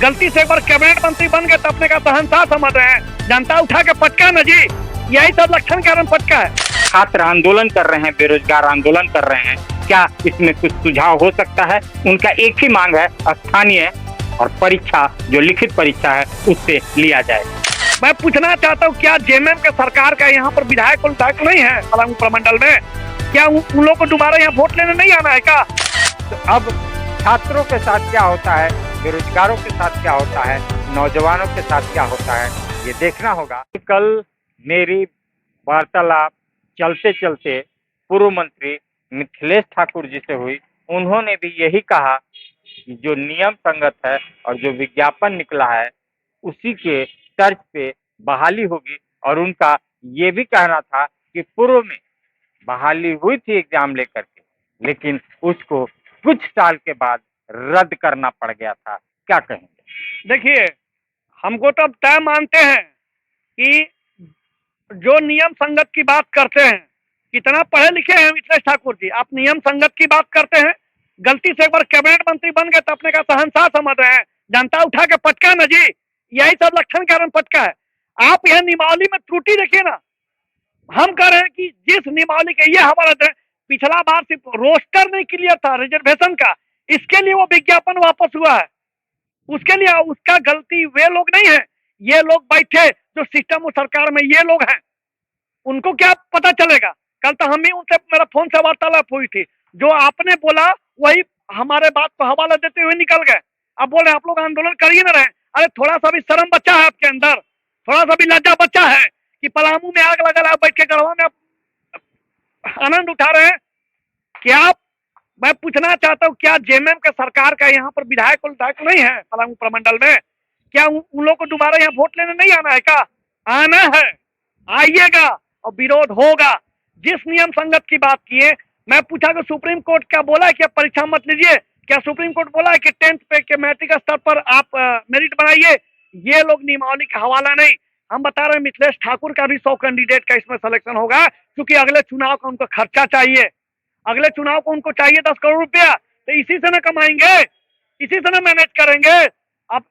गलती से एक बार कैबिनेट मंत्री बन गए तो अपने का शहंशाह समझ रहे हैं। जनता उठा के पटका ना जी, यही सब लक्षण कारण पटका है। छात्र आंदोलन कर रहे हैं, बेरोजगार आंदोलन कर रहे हैं, क्या इसमें कुछ सुझाव हो सकता है? उनका एक ही मांग है, स्थानीय और परीक्षा जो लिखित परीक्षा है उससे लिया जाए। मैं पूछना चाहता हूँ, क्या जेएमएम के सरकार का यहाँ पर विधायक नहीं है पलामू प्रमंडल में? क्या उन लोगों को दोबारा यहाँ वोट लेने नहीं आना है क्या? तो अब छात्रों के साथ क्या होता है, बेरोजगारों के साथ क्या होता है, नौजवानों के साथ क्या होता है, ये देखना होगा। कल मेरी वार्तालाप चलते चलते पूर्व मंत्री मिथिलेश ठाकुर जी से हुई। उन्होंने भी यही कहा कि जो नियम संगत है और जो विज्ञापन निकला है उसी के तर्ज पे बहाली होगी। और उनका ये भी कहना था कि पूर्व में बहाली हुई थी एग्जाम लेकर के, लेकिन उसको कुछ साल के बाद रद्द करना पड़ गया था। क्या कहेंगे? देखिए, हमको तो अब तय मानते हैं कि जो नियम संगत की बात करते हैं, कितना पढ़े लिखे हैं मिथिलेश ठाकुर जी, आप नियम संगत की बात करते हैं। गलती से एक बार कैबिनेट मंत्री बन गए तो अपने का शहंशाह समझ रहे हैं। जनता उठा के पटका ना जी, यही सब लक्षण कारण पटका है। आप यह नियमावली में त्रुटि देखिए ना। हम कह रहे हैं कि जिस नियमावली के ये हमारा पिछला बार सिर्फ रोस्टर नहीं क्लियर था रिजर्वेशन का, इसके लिए वो विज्ञापन वापस हुआ है। उसके लिए उसका गलती वे लोग नहीं है, ये लोग बैठे जो सिस्टम और सरकार में ये लोग हैं, उनको क्या पता चलेगा? कल तो हम ही उनसे मेरा फोन से वार्तालाप हुई थी, जो आपने बोला वही हमारे बात को हवाला देते हुए निकल गए। अब बोले आप लोग आंदोलन करिए ना रहे। अरे थोड़ा सा भी शर्म बच्चा है आपके अंदर, थोड़ा सा भी लज्जा बच्चा है कि पलामू में आग लगा आप बैठ के गढ़वा में आनंद उठा रहे हैं क्या? मैं पूछना चाहता हूँ, क्या जेएमएम के सरकार का यहाँ पर विधायक नहीं है पलामू प्रमंडल में? क्या उन लोगों को दोबारा यहाँ वोट लेने नहीं आना है क्या? आना है, आइएगा और विरोध होगा। जिस नियम संगत की बात किए, मैं पूछा कि सुप्रीम कोर्ट क्या बोला है कि आप परीक्षा मत लीजिए? क्या सुप्रीम कोर्ट बोला है कि 10th पे के मैट्रिक स्तर पर आप मेरिट बनाइए? ये लोग नियमावली का हवाला नहीं, हम बता रहे हैं मिथिलेश ठाकुर का भी 100 कैंडिडेट का इसमें सिलेक्शन होगा, क्योंकि अगले चुनाव का उनको खर्चा चाहिए। अगले चुनाव को उनको चाहिए 10 करोड़ रुपया, तो इसी से ना कमाएंगे, इसी से ना मैनेज करेंगे। अब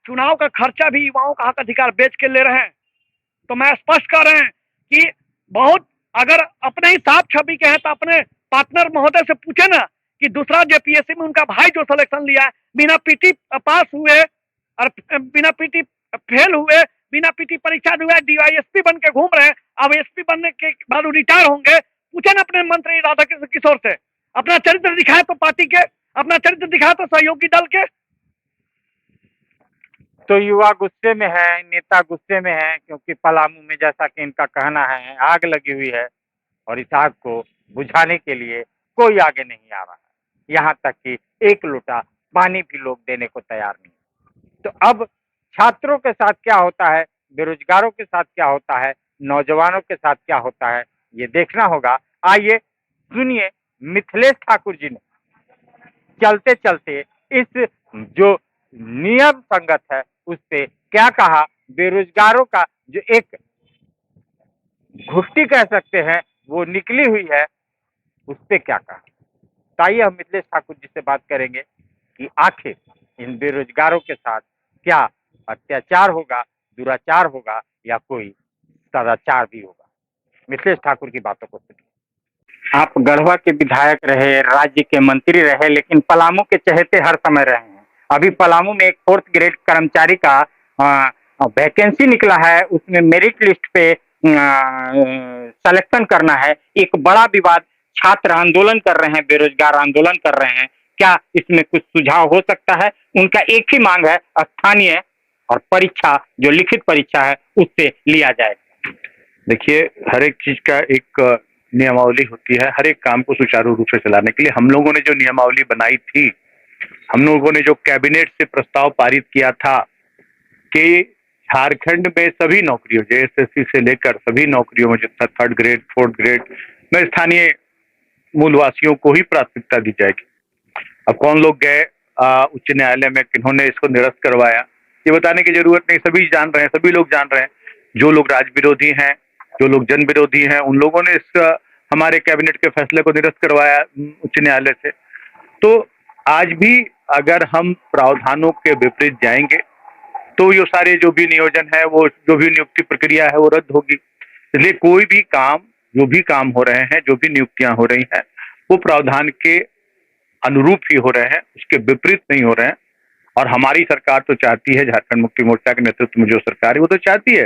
चुनाव का खर्चा भी युवाओं का हक अधिकार बेच के ले रहे हैं। तो मैं स्पष्ट कर रहे हैं कि बहुत अगर अपने ही साफ छवि के हैं तो अपने पार्टनर महोदय से पूछे ना कि दूसरा जेपीएससी में उनका भाई जो सिलेक्शन लिया है, बिना पीटी पास हुए और बिना पीटी फेल हुए, बिना पीटी परीक्षा दिए डीवाईएसपी बन के घूम रहे हैं। अब एसपी बनने के बाद रिटायर होंगे। पूछे ना अपने मंत्री राधाकृष्ण किशोर से, अपना चरित्र दिखाए तो पार्टी के, अपना चरित्र दिखाए तो सहयोगी दल के। तो युवा गुस्से में है, नेता गुस्से में है, क्योंकि पलामू में जैसा कि इनका कहना है आग लगी हुई है और इस आग को बुझाने के लिए कोई आगे नहीं आ रहा है। यहाँ तक कि एक लोटा पानी भी लोग देने को तैयार नहीं। तो अब छात्रों के साथ क्या होता है, बेरोजगारों के साथ क्या होता है, नौजवानों के साथ क्या होता है, ये देखना होगा। आइए सुनिए मिथिलेश ठाकुर जी ने चलते चलते इस जो नियम संगत है उस पे क्या कहा, बेरोजगारों का जो एक घुट्टी कह सकते हैं वो निकली हुई है उस पे क्या कहा। तो आइए हम मिथिलेश ठाकुर जी से बात करेंगे कि आखिर इन बेरोजगारों के साथ क्या अत्याचार होगा, दुराचार होगा या कोई सदाचार भी होगा। मिथिलेश ठाकुर की बातों को सुनिए। आप गढ़वा के विधायक रहे, राज्य के मंत्री रहे, लेकिन पलामू के चहेते हर समय रहे हैं। अभी पलामू में एक 4th ग्रेड कर्मचारी का वैकेंसी निकला है, उसमें मेरिट लिस्ट पे सिलेक्शन करना है। एक बड़ा विवाद, छात्र आंदोलन कर रहे हैं, बेरोजगार आंदोलन कर रहे हैं, क्या इसमें कुछ सुझाव हो सकता है? उनका एक ही मांग है, स्थानीय और परीक्षा जो लिखित परीक्षा है उससे लिया जाए। देखिए, हर एक चीज का एक नियमावली होती है। हर एक काम को सुचारू रूप से चलाने के लिए हम लोगों ने जो नियमावली बनाई थी, हम लोगों ने जो कैबिनेट से प्रस्ताव पारित किया था कि झारखंड में सभी नौकरियों, जेएसएससी से लेकर सभी नौकरियों में जितना 3rd ग्रेड 4th ग्रेड में स्थानीय मूलवासियों को ही प्राथमिकता दी जाएगी। अब कौन लोग गए उच्च न्यायालय में, किन्होंने इसको निरस्त करवाया, ये बताने की जरूरत नहीं, सभी जान रहे हैं, सभी लोग जान रहे हैं। जो लोग राज विरोधी हैं, जो लोग जन विरोधी हैं, उन लोगों ने इस हमारे कैबिनेट के फैसले को निरस्त करवाया उच्च न्यायालय से। तो आज भी अगर हम प्रावधानों के विपरीत जाएंगे तो ये सारे जो भी नियोजन है, वो जो भी नियुक्ति प्रक्रिया है, वो रद्द होगी। इसलिए कोई भी काम, जो भी काम हो रहे हैं, जो भी नियुक्तियां हो रही हैं, वो प्रावधान के अनुरूप ही हो रहे हैं, उसके विपरीत नहीं हो रहे हैं। और हमारी सरकार तो चाहती है, झारखंड मुक्ति मोर्चा के नेतृत्व में जो सरकार है वो तो चाहती है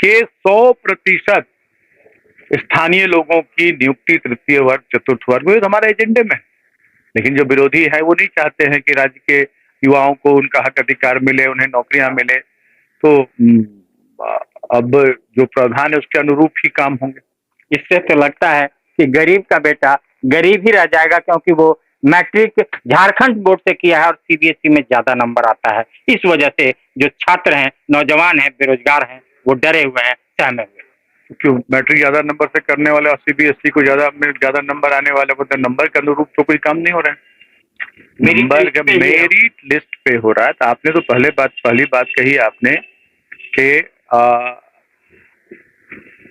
कि 100% स्थानीय लोगों की नियुक्ति तृतीय वर्ग, चतुर्थ वर्ग में हमारे एजेंडे में है। लेकिन जो विरोधी है वो नहीं चाहते हैं कि राज्य के युवाओं को उनका हक अधिकार मिले, उन्हें नौकरियां मिले। तो अब जो प्रावधान है उसके अनुरूप ही काम होंगे। इससे तो लगता है कि गरीब का बेटा गरीब ही रह जाएगा, क्योंकि वो मैट्रिक झारखंड बोर्ड से किया है और सीबीएसई में ज्यादा नंबर आता है। इस वजह से जो छात्र हैं, नौजवान हैं, बेरोजगार हैं, वो डरे हुए हैं, सहमे हुए हैं। क्यों मैट्रिक ज्यादा नंबर से करने वाले और सीबीएसई को ज्यादा नंबर आने वाले को तो नंबर के अनुरूप तो कोई काम नहीं हो रहा है। नंबर जब मेरिट लिस्ट पे हो रहा है, तो आपने तो पहली बात कही आपने कि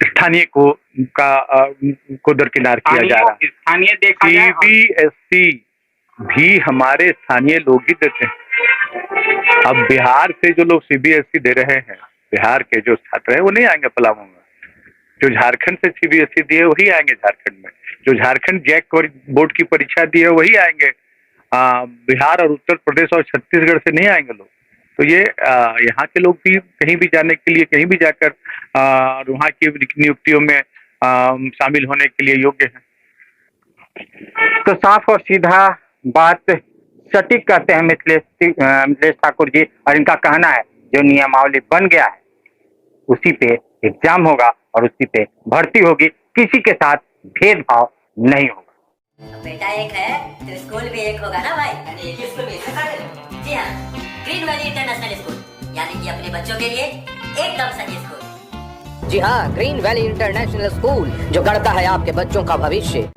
स्थानीय को दरकिनार किया जा रहा है। स्थानीय देखा जाए, सीबीएसई भी हमारे स्थानीय लोग ही देते हैं। अब बिहार से जो लोग सीबीएसई दे रहे हैं, बिहार के जो छात्र हैं वो नहीं आएंगे पलामू में। जो झारखंड से सीबीएसई दिए वही आएंगे झारखंड में। जो झारखंड जैक बोर्ड की परीक्षा दिए वही आएंगे। बिहार और उत्तर प्रदेश और छत्तीसगढ़ से नहीं आएंगे लोग। तो ये यहाँ के लोग भी कहीं भी जाने के लिए, कहीं भी जाकर वहाँ की नियुक्तियों में शामिल होने के लिए योग्य हैं। तो साफ और सीधा बात सटीक कहते हैं मिथिलेश ठाकुर जी, और इनका कहना है जो नियमावली बन गया है उसी पे एग्जाम होगा और उसी पे भर्ती होगी, किसी के साथ भेदभाव नहीं होगा। बेटा एक है तो स्कूल भी एक होगा ना भाई। एक ही स्कूल में जी हाँ, ग्रीन वैली इंटरनेशनल स्कूल, यानी कि अपने बच्चों के लिए एकदम सही स्कूल। जी हाँ, ग्रीन वैली इंटरनेशनल स्कूल जो गढ़ता है आपके बच्चों का भविष्य।